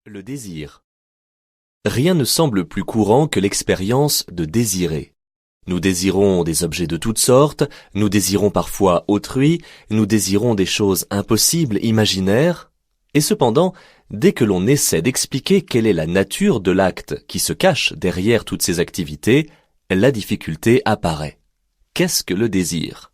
Le désir. Rien ne semble plus courant que l'expérience de désirer. Nous désirons des objets de toutes sortes, nous désirons parfois autrui, nous désirons des choses impossibles, imaginaires, et cependant, dès que l'on essaie d'expliquer quelle est la nature de l'acte qui se cache derrière toutes ces activités, la difficulté apparaît. Qu'est-ce que le désir?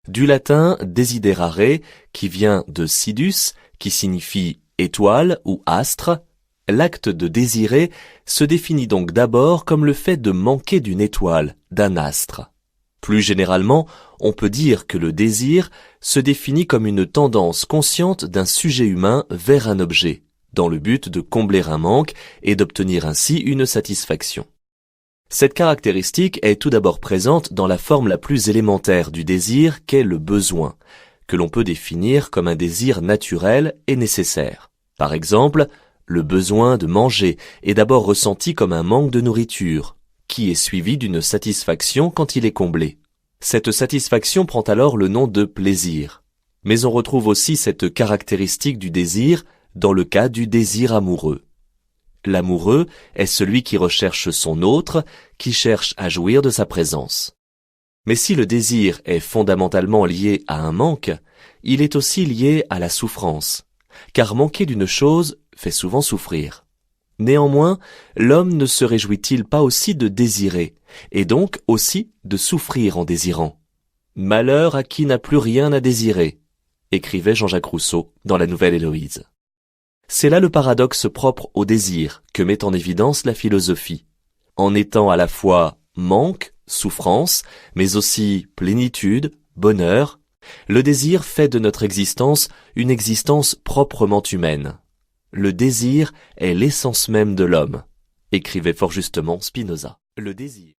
Du latin desiderare, qui vient de sidus, qui signifie étoile ou astre, l'acte de désirer se définit donc d'abord comme le fait de manquer d'une étoile, d'un astre. Plus généralement, on peut dire que le désir se définit comme une tendance consciente d'un sujet humain vers un objet, dans le but de combler un manque et d'obtenir ainsi une satisfaction. Cette caractéristique est tout d'abord présente dans la forme la plus élémentaire du désir qu'est le besoin, que l'on peut définir comme un désir naturel et nécessaire. Par exemple, le besoin de manger est d'abord ressenti comme un manque de nourriture, qui est suivi d'une satisfaction quand il est comblé. Cette satisfaction prend alors le nom de plaisir. Mais on retrouve aussi cette caractéristique du désir dans le cas du désir amoureux. L'amoureux est celui qui recherche son autre, qui cherche à jouir de sa présence. Mais si le désir est fondamentalement lié à un manque, il est aussi lié à la souffrance, car manquer d'une chose fait souvent souffrir. Néanmoins, l'homme ne se réjouit-il pas aussi de désirer, et donc aussi de souffrir en désirant? Malheur à qui n'a plus rien à désirer, écrivait Jean-Jacques Rousseau dans La Nouvelle Héloïse. C'est là le paradoxe propre au désir que met en évidence la philosophie. En étant à la fois manque, souffrance, mais aussi plénitude, bonheur, le désir fait de notre existence une existence proprement humaine. Le désir est l'essence même de l'homme, écrivait fort justement Spinoza. Le désir.